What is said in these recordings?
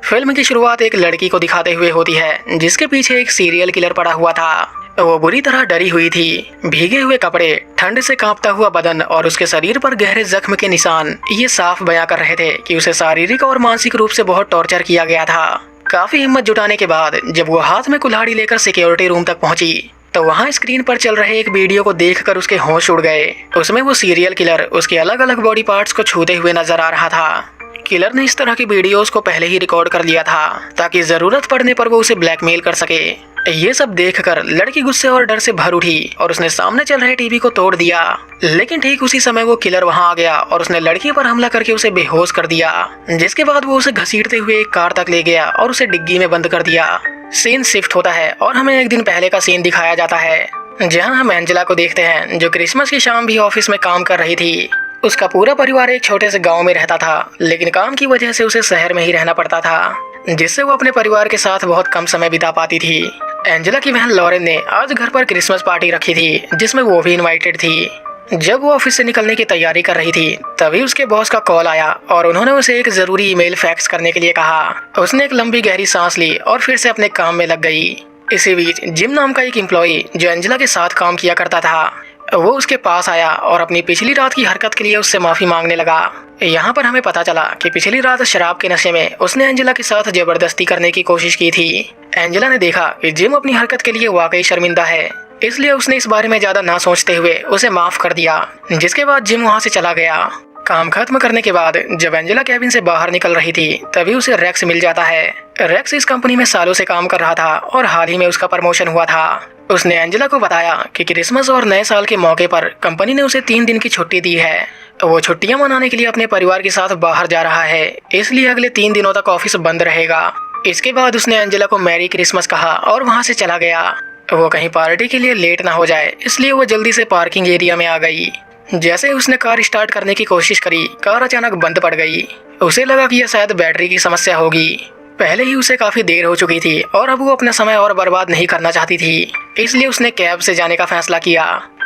Film की शुरुआत एक लड़की को दिखाते हुए होती है जिसके पीछे एक सीरियल किलर पड़ा हुआ था। वो बुरी तरह डरी हुई थी। भीगे हुए कपड़े, ठंड से कांपता हुआ बदन और उसके शरीर पर गहरे जख्म के निशान ये साफ बयां कर रहे थे कि उसे शारीरिक और मानसिक रूप से बहुत टॉर्चर किया गया था। काफी हिम्मत जुटाने के बाद जब वो हाथ में कुल्हाड़ी लेकर सिक्योरिटी रूम तक पहुंची तो वहां स्क्रीन पर चल रहे एक वीडियो को देखकर उसके होश उड़ गए। उसमें वो सीरियल किलर उसके अलग अलग बॉडी पार्ट्स को छूते हुए नजर आ रहा था। किलर ने इस तरह की वीडियोस को पहले ही रिकॉर्ड कर लिया था ताकि जरूरत पड़ने पर वो उसे ब्लैकमेल कर सके। ये सब देखकर लड़की गुस्से और डर से भर उठी और उसने सामने चल रहे टीवी को तोड़ दिया। लेकिन ठीक उसी समय वो किलर वहां आ गया और उसने लड़की पर हमला करके उसे बेहोश कर दिया, जिसके बाद वो उसे घसीटते हुए एक कार तक ले गया और उसे डिग्गी में बंद कर दिया। सीन शिफ्ट होता है और हमें एक दिन पहले का सीन दिखाया जाता है जहां हम एंजेला को देखते हैं जो क्रिसमस की शाम भी ऑफिस में काम कर रही थी। उसका पूरा परिवार एक छोटे से गांव में रहता था, लेकिन काम की वजह से उसे शहर में ही रहना पड़ता था, जिससे वो अपने परिवार के साथ बहुत कम समय बिता पाती थी। एंजेला की बहन लॉरेन ने आज घर पर क्रिसमस पार्टी रखी थी जिसमें वो भी इनवाइटेड थी। जब वो ऑफिस से निकलने की तैयारी कर रही थी तभी उसके बॉस का कॉल आया और उन्होंने उसे एक जरूरी ईमेल फैक्स करने के लिए कहा। उसने एक लंबी गहरी सांस ली और फिर से अपने काम में लग गई। इसी बीच जिम नाम का एक एम्प्लॉई जो एंजेला के साथ काम किया करता था वो उसके पास आया और अपनी पिछली रात की हरकत के लिए उससे माफी मांगने लगा। यहाँ पर हमें पता चला कि पिछली रात शराब के नशे में उसने एंजेला के साथ जबरदस्ती करने की कोशिश की थी। एंजेला ने देखा कि जिम अपनी हरकत के लिए वाकई शर्मिंदा है, इसलिए उसने इस बारे में ज्यादा ना सोचते हुए उसे माफ कर दिया, जिसके बाद जिम वहाँ से चला गया। काम खत्म करने के बाद जब एंजेला कैबिन से बाहर निकल रही थी तभी उसे रेक्स मिल जाता है। रेक्स इस कंपनी में सालों से काम कर रहा था और हाल ही में उसका प्रमोशन हुआ था। उसने एंजेला को बताया कि क्रिसमस और नए साल के मौके पर कंपनी ने उसे 3 दिन की छुट्टी दी है। वो छुट्टियां मनाने के लिए अपने परिवार के साथ बाहर जा रहा है, इसलिए अगले 3 दिनों तक ऑफिस बंद रहेगा। इसके बाद उसने एंजेला को मैरी क्रिसमस कहा और वहां से चला गया। वो कहीं पार्टी के लिए लेट ना हो जाए, इसलिए वो जल्दी से पार्किंग एरिया में आ गई। जैसे उसने कार स्टार्ट करने की कोशिश करी, कार अचानक बंद पड़ गई। उसे लगा कि यह शायद बैटरी की समस्या होगी। पहले ही उसे काफी देर हो चुकी थी और अब वो अपना समय और बर्बाद नहीं करना चाहती थी, इसलिए उसने कैब से जाने का फैसला किया।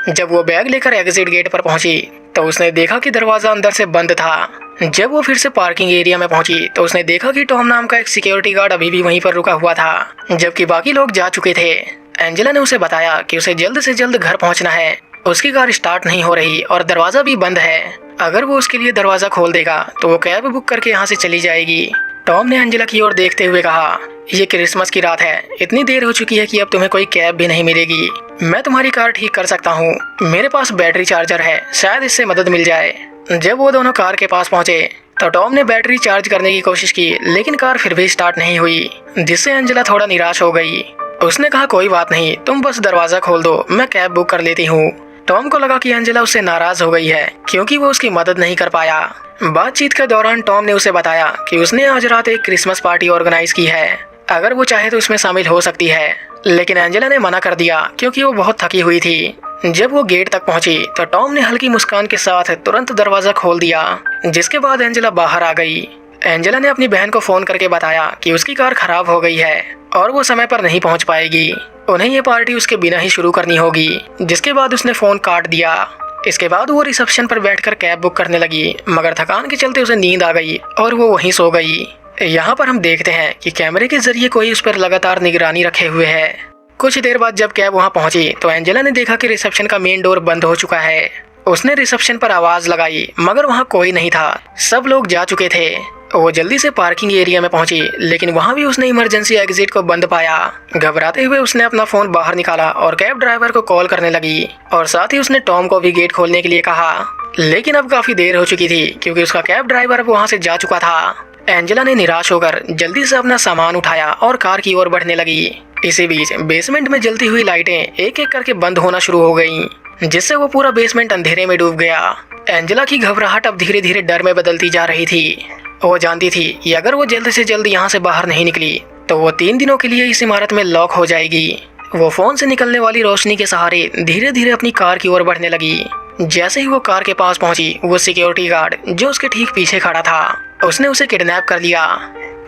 जब वो बैग लेकर एग्जिट गेट पर पहुंची तो उसने देखा कि दरवाजा अंदर से बंद था। जब वो फिर से पार्किंग एरिया में पहुंची तो उसने देखा कि टॉम नाम का एक सिक्योरिटी गार्ड अभी भी वहीं पर रुका हुआ था, जबकि बाकी लोग जा चुके थे। एंजेला ने उसे बताया कि उसे जल्द से जल्द घर पहुंचना है। उसकी कार स्टार्ट नहीं हो रही और दरवाजा भी बंद है। अगर वो उसके लिए दरवाजा खोल देगा तो वो कैब बुक करके यहाँ से चली जाएगी। टॉम ने एंजेला की ओर देखते हुए कहा, ये क्रिसमस की रात है, इतनी देर हो चुकी है कि अब तुम्हें कोई कैब भी नहीं मिलेगी। मैं तुम्हारी कार ठीक कर सकता हूँ, मेरे पास बैटरी चार्जर है, शायद इससे मदद मिल जाए। जब वो दोनों कार के पास पहुंचे तो टॉम ने बैटरी चार्ज करने की कोशिश की, लेकिन कार फिर भी स्टार्ट नहीं हुई, जिससे एंजेला थोड़ा निराश हो गई। उसने कहा, कोई बात नहीं, तुम बस दरवाजा खोल दो, मैं कैब बुक कर लेती हूँ। टॉम को लगा कि एंजेला उससे नाराज हो गई है क्योंकि वो उसकी मदद नहीं कर पाया। बातचीत के दौरान टॉम ने उसे बताया कि उसने आज रात एक क्रिसमस पार्टी ऑर्गेनाइज की है, अगर वो चाहे तो उसमें शामिल हो सकती है। लेकिन एंजेला ने मना कर दिया क्योंकि वो बहुत थकी हुई थी। जब वो गेट तक पहुंची तो टॉम ने हल्की मुस्कान के साथ तुरंत दरवाजा खोल दिया, जिसके बाद एंजेला बाहर आ गई। एंजेला ने अपनी बहन को फोन करके बताया कि उसकी कार खराब हो गई है और वो समय पर नहीं पहुंच पाएगी। उन्हें ये पार्टी उसके बिना ही शुरू करनी होगी, जिसके बाद उसने फोन काट दिया। इसके बाद वो रिसेप्शन पर बैठकर कैब बुक करने लगी, मगर थकान के चलते उसे नींद आ गई और वो वहीं सो गई। यहाँ पर हम देखते हैं कि कैमरे के जरिए कोई उस पर लगातार निगरानी रखे हुए है। कुछ देर बाद जब कैब वहाँ पहुंची तो एंजेला ने देखा कि रिसेप्शन का मेन डोर बंद हो चुका है। उसने रिसेप्शन पर आवाज लगाई, मगर वहाँ कोई नहीं था, सब लोग जा चुके थे। वो जल्दी से पार्किंग एरिया में पहुंची, लेकिन वहाँ भी उसने इमरजेंसी एग्जिट को बंद पाया। घबराते हुए उसने अपना फोन बाहर निकाला और कैब ड्राइवर को कॉल करने लगी और साथ ही उसने टॉम को भी गेट खोलने के लिए कहा। लेकिन अब काफी देर हो चुकी थी क्योंकि उसका कैब ड्राइवर अब वहाँ से जा चुका था। एंजेला ने निराश होकर जल्दी से अपना सामान उठाया और कार की ओर बढ़ने लगी। इसी बीच बेसमेंट में जलती हुई लाइटें एक एक करके बंद होना शुरू हो गईं, जिससे वो पूरा बेसमेंट अंधेरे में डूब गया। एंजेला की घबराहट अब धीरे धीरे डर में बदलती जा रही थी। वो जानती थी कि अगर वो जल्द से जल्द यहाँ से बाहर नहीं निकली तो वो 3 दिनों के लिए इस इमारत में लॉक हो जाएगी। वो फोन से निकलने वाली रोशनी के सहारे धीरे धीरे अपनी कार की ओर बढ़ने लगी। जैसे ही वो कार के पास पहुंची, वो सिक्योरिटी गार्ड जो उसके ठीक पीछे खड़ा था, उसने उसे किडनैप कर लिया।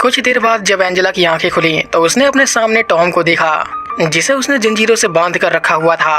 कुछ देर बाद जब एंजेला की आंखें खुली तो उसने अपने सामने टॉम को देखा, जिसे उसने जंजीरों से बांध कर रखा हुआ था।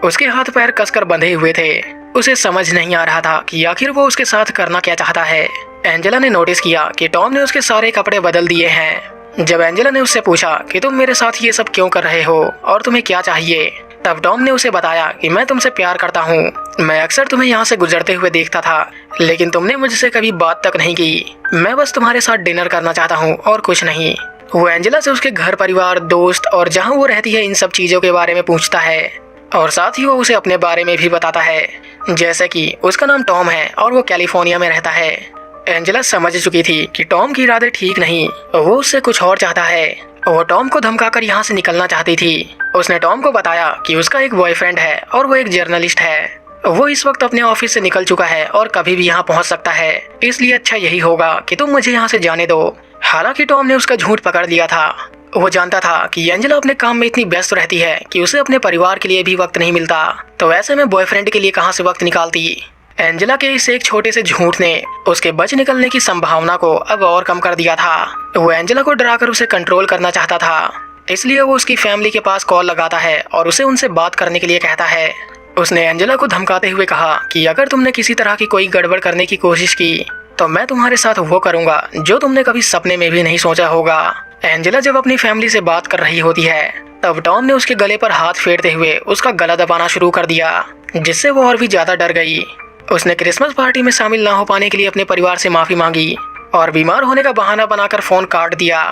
उसके हाथ पैर कसकर बंधे हुए थे। उसे समझ नहीं आ रहा था कि आखिर वो उसके साथ करना क्या चाहता है। एंजेला ने नोटिस किया कि टॉम ने उसके सारे कपड़े बदल दिए हैं। जब एंजेला ने उससे पूछा कि तुम मेरे साथ ये सब क्यों कर रहे हो और तुम्हें क्या चाहिए, तब टॉम ने उसे बताया कि मैं तुमसे प्यार करता हूँ। मैं अक्सर तुम्हें यहाँ से गुजरते हुए देखता था, लेकिन तुमने मुझसे कभी बात तक नहीं की। मैं बस तुम्हारे साथ डिनर करना चाहता हूँ और कुछ नहीं। वो एंजेला से उसके घर परिवार, दोस्त और जहाँ वो रहती है इन सब चीज़ों के बारे में पूछता है और साथ ही वो उसे अपने बारे में भी बताता है, जैसे कि उसका नाम टॉम है और वो कैलिफोर्निया में रहता है। एंजेला समझ चुकी थी कि टॉम की इरादे ठीक नहीं, वो उससे कुछ और चाहता है। वो टॉम को धमकाकर यहाँ से निकलना चाहती थी। उसने टॉम को बताया कि उसका एक बॉयफ्रेंड है और वो एक जर्नलिस्ट है। वो इस वक्त अपने ऑफिस से निकल चुका है और कभी भी यहाँ पहुँच सकता है, इसलिए अच्छा यही होगा कि तुम मुझे यहाँ से जाने दो। हालांकि टॉम ने उसका झूठ पकड़ लिया था। वो जानता था कि एंजेला अपने काम में इतनी व्यस्त रहती है कि उसे अपने परिवार के लिए भी वक्त नहीं मिलता, तो ऐसे में बॉयफ्रेंड के लिए कहाँ से वक्त निकालती। एंजेला के इस एक छोटे से झूठ ने उसके बच निकलने की संभावना को अब और कम कर दिया था। वो एंजेला को डराकर उसे कंट्रोल करना चाहता था, इसलिए वो उसकी फैमिली के पास कॉल लगाता है और उसे उनसे बात करने के लिए कहता है। उसने एंजेला को धमकाते हुए कहा कि अगर तुमने किसी तरह की कोई गड़बड़ करने की कोशिश की तो मैं तुम्हारे साथ वो करूंगा जो तुमने कभी सपने में भी नहीं सोचा होगा। एंजेला जब अपनी फैमिली से बात कर रही होती है, तब टॉम ने उसके गले पर हाथ फेरते हुए उसका गला दबाना शुरू कर दिया, जिससे वो और भी ज्यादा डर गई। उसने क्रिसमस पार्टी में शामिल ना हो पाने के लिए अपने परिवार से माफी मांगी और बीमार होने का बहाना बनाकर फोन काट दिया।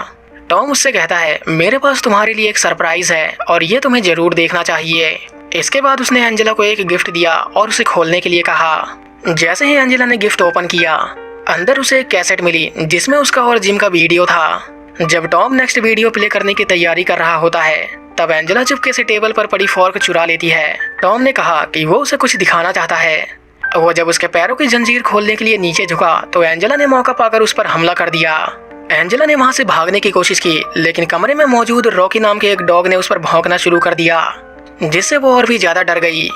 टॉम उससे कहता है, मेरे पास तुम्हारे लिए एक सरप्राइज है और ये तुम्हें जरूर देखना चाहिए। इसके बाद उसने एंजेला को एक गिफ्ट दिया और उसे खोलने के लिए कहा। जैसे ही एंजेला ने गिफ्ट ओपन किया, अंदर उसे एक कैसेट मिली जिसमें उसका और जिम का वीडियो था। जब टॉम नेक्स्ट वीडियो प्ले करने की तैयारी कर रहा होता है, तब एंजेला चुपके से टेबल पर पड़ी फॉर्क चुरा लेती है। टॉम ने कहा कि वो उसे कुछ दिखाना चाहता है। वो जब उसके पैरों की जंजीर खोलने के लिए नीचे झुका तो एंजेला ने मौका पाकर उस पर हमला कर दिया। एंजेला ने वहां से भागने की कोशिश की, लेकिन कमरे में मौजूद रॉकी नाम के एक डॉग ने उस पर भौंकना शुरू कर दिया, जिससे वो और भी ज्यादा डर गई।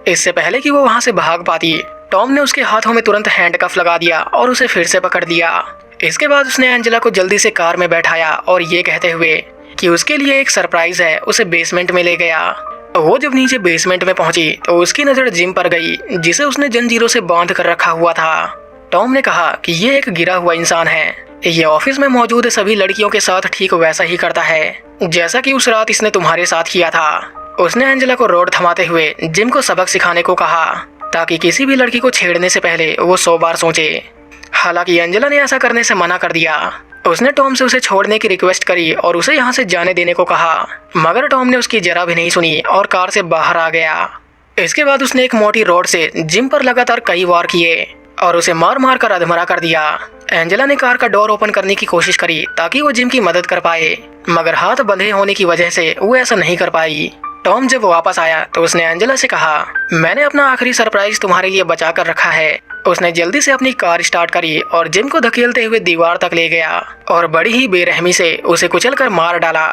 इससे पहले कि वो वहां से भाग पाती, टॉम ने उसके हाथों में तुरंत हैंडकफ लगा दिया और उसे फिर से पकड़ लिया। इसके बाद उसने एंजेला को जल्दी से कार में बैठाया और ये कहते हुए कि उसके लिए एक सरप्राइज है, उसे बेसमेंट में ले गया। वो जब नीचे बेसमेंट में पहुंची तो उसकी नजर जिम पर गई, जिसे उसने जंजीरों से बांध कर रखा हुआ था। टॉम ने कहा कि ये एक गिरा हुआ इंसान है, ये ऑफिस में मौजूद सभी लड़कियों के साथ ठीक वैसा ही करता है जैसा कि उस रात इसने तुम्हारे साथ किया था। उसने एंजेला को रोड थमाते हुए जिम को सबक सिखाने को कहा, ताकि किसी भी लड़की को छेड़ने से पहले वो 100 बार सोचे। हालांकि एंजेला ने ऐसा करने से मना कर दिया। उसने टॉम से उसे छोड़ने की रिक्वेस्ट करी और उसे यहाँ से जाने देने को कहा, मगर टॉम ने उसकी जरा भी नहीं सुनी और कार से बाहर आ गया। इसके बाद उसने एक मोटी रॉड से जिम पर लगातार कई वार किए और उसे मार मार कर अधमरा कर दिया। एंजेला ने कार का डोर ओपन करने की कोशिश करी ताकि वो जिम की मदद कर पाए, मगर हाथ बंधे होने की वजह से वो ऐसा नहीं कर पाई। टॉम जब वापस आया तो उसने एंजेला से कहा, मैंने अपना आखिरी सरप्राइज तुम्हारे लिए बचा कर रखा है। उसने जल्दी से अपनी कार स्टार्ट करी और जिम को धकेलते हुए दीवार तक ले गया और बड़ी ही बेरहमी से उसे कुचल कर मार डाला।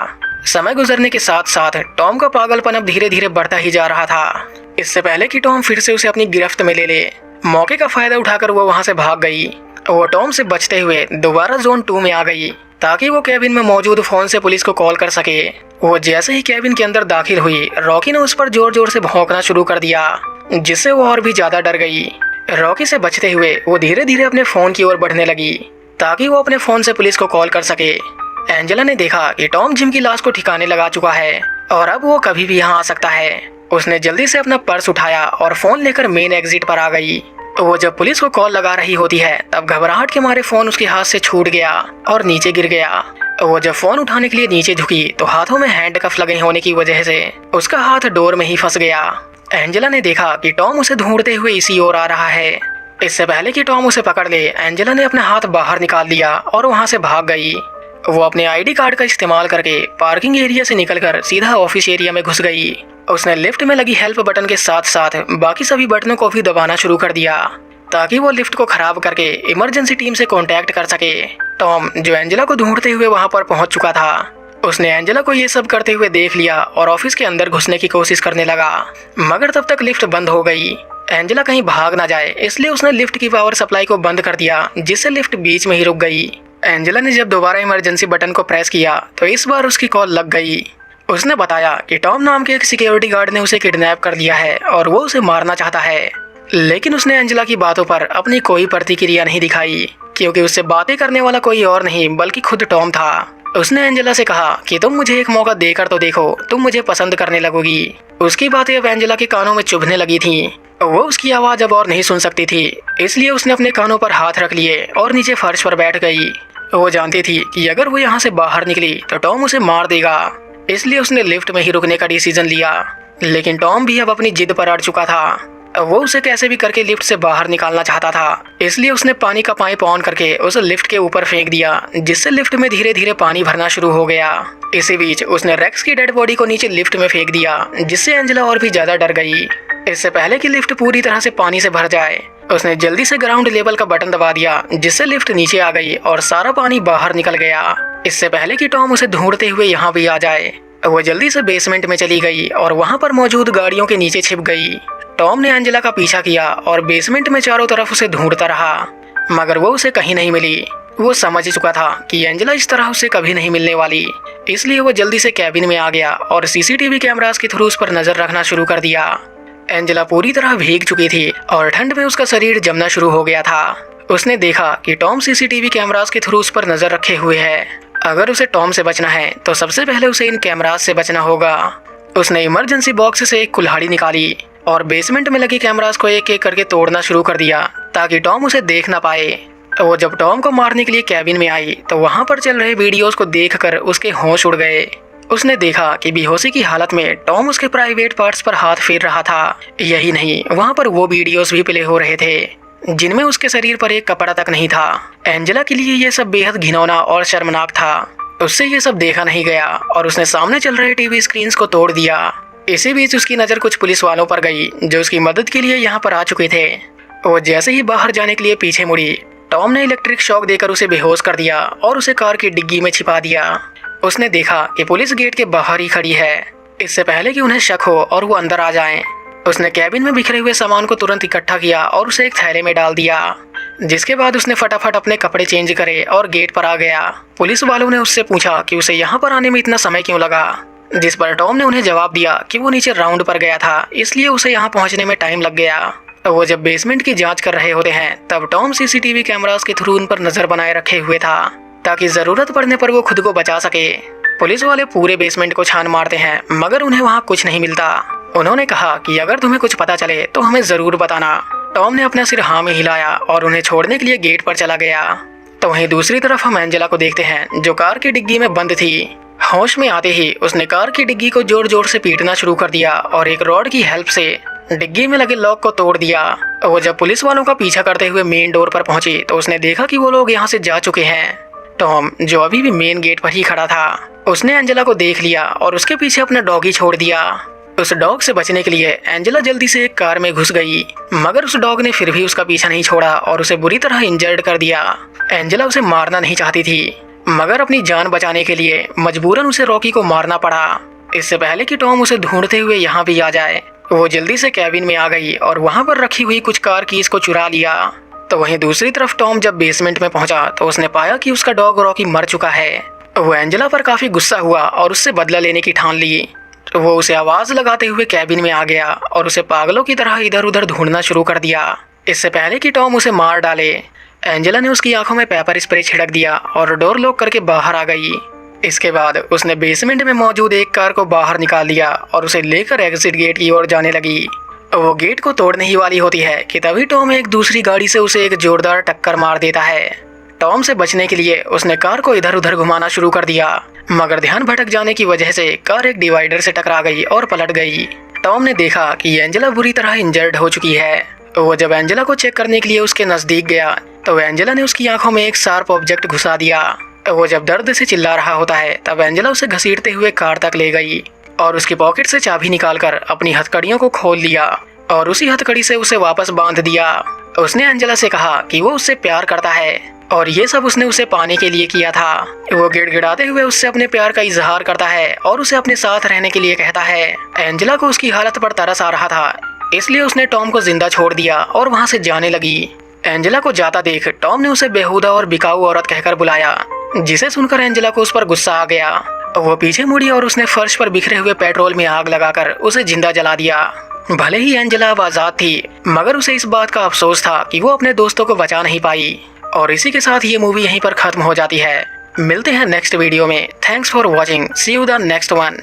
समय गुजरने के साथ साथ टॉम का पागलपन अब धीरे धीरे बढ़ता ही जा रहा था। इससे पहले कि टॉम फिर से उसे अपनी गिरफ्त में ले ले, मौके का फायदा उठाकर वो वहां से भाग गई। वो टॉम से बचते हुए दोबारा जोन 2 में आ गई ताकि वो कैबिन में मौजूद फोन से पुलिस को कॉल कर सके। वो जैसे ही कैबिन के अंदर दाखिल हुई, रॉकी ने उस पर जोर जोर से भौंकना शुरू कर दिया, जिससे वो और भी ज्यादा डर गई। रॉकी से बचते हुए वो धीरे धीरे अपने फोन की ओर बढ़ने लगी ताकि वो अपने फोन से पुलिस को कॉल कर सके। एंजेला ने देखा कि टॉम जिम की लाश को ठिकाने लगा चुका है और अब वो कभी भी यहाँ आ सकता है। उसने जल्दी से अपना पर्स उठाया और फोन लेकर मेन एग्जिट पर आ गई। वो जब पुलिस को कॉल लगा रही होती है, तब घबराहट के मारे फोन उसके हाथ से छूट गया और नीचे गिर गया। वो जब फोन उठाने के लिए नीचे झुकी तो हाथों में हैंडकफ लगे होने की वजह से उसका हाथ डोर में ही फंस गया। एंजेला ने देखा कि टॉम उसे ढूंढते हुए इसी ओर आ रहा है। इससे पहले कि टॉम उसे पकड़ ले, एंजेला ने अपना हाथ बाहर निकाल लिया और वहां से भाग गई। वो अपने आईडी कार्ड का इस्तेमाल करके पार्किंग एरिया से निकलकर सीधा ऑफिस एरिया में घुस गई। उसने लिफ्ट में लगी हेल्प बटन के साथ साथ बाकी सभी बटनों को भी दबाना शुरू कर दिया ताकि वो लिफ्ट को खराब करके इमरजेंसी टीम से कांटेक्ट कर सके। टॉम, जो एंजेला को ढूंढते हुए वहां पर पहुंच चुका था, उसने एंजेला को ये सब करते हुए देख लिया और ऑफिस के अंदर घुसने की कोशिश करने लगा, मगर तब तक लिफ्ट बंद हो गई। एंजेला कहीं भाग ना जाए इसलिए उसने लिफ्ट की पावर सप्लाई को बंद कर दिया, जिससे लिफ्ट बीच में ही रुक गई। एंजेला ने जब दोबारा इमरजेंसी बटन को प्रेस किया तो इस बार उसकी कॉल लग गई। उसने बताया कि टॉम नाम के एक सिक्योरिटी गार्ड ने उसे किडनैप कर लिया है और वो उसे मारना चाहता है। लेकिन उसने एंजेला की बातों पर अपनी कोई प्रतिक्रिया नहीं दिखाई, क्योंकि उससे बातें करने वाला कोई और नहीं बल्कि खुद टॉम था। उसने एंजेला से कहा कि तुम मुझे एक मौका देकर तो देखो, तुम मुझे पसंद करने लगोगी। उसकी बातें अब एंजेला के कानों में चुभने लगी थीं। वो उसकी आवाज अब और नहीं सुन सकती थी, इसलिए उसने अपने कानों पर हाथ रख लिए और नीचे फर्श पर बैठ गई। वो जानती थी कि अगर वो यहाँ से बाहर निकली तो टॉम उसे मार देगा, इसलिए उसने लिफ्ट में ही रुकने का डिसीजन लिया। लेकिन टॉम भी अब अपनी जिद पर अड़ चुका था। वो उसे कैसे भी करके लिफ्ट से बाहर निकालना चाहता था, इसलिए उसने पानी का पाइप ऑन करके उसे लिफ्ट के ऊपर फेंक दिया, जिससे लिफ्ट में धीरे धीरे पानी भरना शुरू हो गया। इसी बीच उसने रेक्स की डेड बॉडी को नीचे लिफ्ट में फेंक दिया, जिससे एंजेला और भी ज्यादा डर गई। इससे पहले कि लिफ्ट पूरी तरह से पानी से भर जाए, उसने जल्दी से ग्राउंड लेवल का बटन दबा दिया, जिससे लिफ्ट नीचे आ गई और सारा पानी बाहर निकल गया। इससे पहले कि टॉम उसे ढूंढते हुए यहाँ भी आ जाए, वो जल्दी से बेसमेंट में चली गई और वहाँ पर मौजूद गाड़ियों के नीचे छिप गई। टॉम ने एंजेला का पीछा किया और बेसमेंट में चारों तरफ उसे ढूंढता रहा, मगर वो उसे कहीं नहीं मिली। वो समझ चुका था कि एंजेला इस तरह उसे कभी नहीं मिलने वाली, इसलिए वो जल्दी से कैबिन में आ गया और सीसीटीवी कैमरास के थ्रू उस पर नजर रखना शुरू कर दिया। एंजेला पूरी तरह भीग चुकी थी और ठंड में उसका शरीर जमना शुरू हो गया था। उसने देखा कि टॉम सीसीटीवी कैमरास के थ्रू उस पर नजर रखे हुए है। अगर उसे टॉम से बचना है तो सबसे पहले उसे इन कैमरास से बचना होगा। उसने इमरजेंसी बॉक्स से एक कुल्हाड़ी निकाली और बेसमेंट में लगे कैमरास को एक एक करके तोड़ना शुरू कर दिया, ताकि टॉम उसे देख ना पाए। वो जब टॉम को मारने के लिए कैबिन में आई तो वहाँ पर चल रहे वीडियोस को देखकर उसके होश उड़ गए। उसने देखा कि बेहोशी की हालत में टॉम उसके प्राइवेट पार्ट्स पर हाथ फेर रहा था। यही नहीं, वहाँ पर वो वीडियोस भी प्ले हो रहे थे जिनमें उसके शरीर पर एक कपड़ा तक नहीं था। एंजेला के लिए ये सब बेहद घिनौना और शर्मनाक था। उससे ये सब देखा नहीं गया और उसने सामने चल रहे टीवी स्क्रीन्स को तोड़ दिया। इसी बीच उसकी नज़र कुछ पुलिस वालों पर गई जो उसकी मदद के लिए यहाँ पर आ चुके थे। वो जैसे ही बाहर जाने के लिए पीछे मुड़ी, टॉम ने इलेक्ट्रिक शॉक देकर उसे बेहोश कर दिया और उसे कार की डिग्गी में छिपा दिया। उसने देखा कि पुलिस गेट के बाहर ही खड़ी है। इससे पहले कि उन्हें शक हो और वो अंदर आ जाएं, उसने कैबिन में बिखरे हुए सामान को तुरंत इकट्ठा किया और उसे एक थैले में डाल दिया, जिसके बाद उसने फटाफट अपने कपड़े चेंज करे और गेट पर आ गया। पुलिस वालों ने उससे पूछा कि उसे यहाँ पर आने में इतना समय क्यों लगा, जिस पर टॉम ने उन्हें जवाब दिया कि वो नीचे राउंड पर गया था, इसलिए उसे यहाँ पहुँचने में टाइम लग गया। वो जब बेसमेंट की जांच कर रहे होते हैं तब टॉम सीसीटीवी कैमरास के थ्रू उन पर नजर बनाए रखे हुए था, ताकि जरूरत पड़ने पर वो खुद को बचा सके। पुलिस वाले पूरे बेसमेंट को छान मारते हैं, मगर उन्हें वहाँ कुछ नहीं मिलता। उन्होंने कहा कि अगर तुम्हें कुछ पता चले तो हमें जरूर बताना। टॉम ने अपना सिर हाँ में हिलाया और उन्हें छोड़ने के लिए गेट पर चला गया। तो वहीं दूसरी तरफ हम एंजेला को देखते हैं, जो कार की डिग्गी में बंद थी। होश में आते ही उसने कार की डिग्गी को जोर जोर से पीटना शुरू कर दिया और एक रॉड की हेल्प से डिग्गी में लगे लॉक को तोड़ दिया। वो जब पुलिस वालों का पीछा करते हुए मेन डोर पर पहुंची तो उसने देखा कि वो लोग यहाँ से जा चुके हैं। टॉम, जो अभी भी मेन गेट पर ही खड़ा था, उसने एंजेला को देख लिया और उसके पीछे अपना डॉगी छोड़ दिया। उस डॉग से बचने के लिए एंजेला जल्दी से एक कार में घुस गई, मगर उस डॉग ने फिर भी उसका पीछा नहीं छोड़ा और उसे बुरी तरह इंजर्ड कर दिया। एंजेला उसे मारना नहीं चाहती थी, मगर अपनी जान बचाने के लिए मजबूरन उसे रॉकी को मारना पड़ा। इससे पहले कि टॉम उसे ढूंढते हुए यहाँ भी आ जाए, वो जल्दी से कैबिन में आ गई और वहाँ पर रखी हुई कुछ कार कीज को चुरा लिया। तो वहीं दूसरी तरफ टॉम जब बेसमेंट में पहुंचा तो उसने पाया कि उसका डॉग रॉकी मर चुका है। वो एंजेला पर काफी गुस्सा हुआ और उससे बदला लेने की ठान ली। तो वो उसे आवाज लगाते हुए कैबिन में आ गया और उसे पागलों की तरह इधर उधर ढूंढना शुरू कर दिया। इससे पहले कि टॉम उसे मार डाले, एंजेला ने उसकी आंखों में पेपर स्प्रे छिड़क दिया और डोर लॉक करके बाहर आ गई। इसके बाद उसने बेसमेंट में मौजूद एक कार को बाहर निकाल दिया और उसे लेकर एग्जिट गेट की ओर जाने लगी। वो गेट को तोड़ने ही वाली होती है कि तभी टॉम एक दूसरी गाड़ी से उसे एक जोरदार टक्कर मार देता है। टॉम से बचने के लिए उसने कार को इधर उधर घुमाना शुरू कर दिया, मगर ध्यान भटक जाने की वजह से कार एक डिवाइडर से टकरा गई और पलट गई। टॉम ने देखा कि एंजेला बुरी तरह इंजर्ड हो चुकी है। वो जब एंजेला को चेक करने के लिए उसके नजदीक गया तो एंजेला ने उसकी आंखों में एक शार्प ऑब्जेक्ट घुसा दिया। वो जब दर्द से चिल्ला रहा होता है तब एंजेला उसे घसीटते हुए कार तक ले गई और उसकी पॉकेट से चाबी निकालकर अपनी हथकड़ियों को खोल लिया और उसी हथकड़ी से उसे वापस बांध दिया। उसने एंजेला से कहा कि वो उससे प्यार करता है और ये सब उसने उसे पाने के लिए किया था। वो गिड़गिड़ाते हुए उससे अपने प्यार का इजहार करता है और उसे अपने साथ रहने के लिए कहता है। एंजेला को उसकी हालत पर तरस आ रहा था, इसलिए उसने टॉम को जिंदा छोड़ दिया और वहाँ से जाने लगी। एंजेला को जाता देख टॉम ने उसे बेहुदा और बिकाऊ औरत कहकर बुलाया, जिसे सुनकर एंजेला को उस पर गुस्सा आ गया। वो पीछे मुड़ी और उसने फर्श पर बिखरे हुए पेट्रोल में आग लगाकर उसे जिंदा जला दिया। भले ही एंजेला अब आजाद थी, मगर उसे इस बात का अफसोस था कि वो अपने दोस्तों को बचा नहीं पाई। और इसी के साथ ये मूवी यहीं पर खत्म हो जाती है। मिलते हैं नेक्स्ट वीडियो में। Thanks for watching, see you the next one.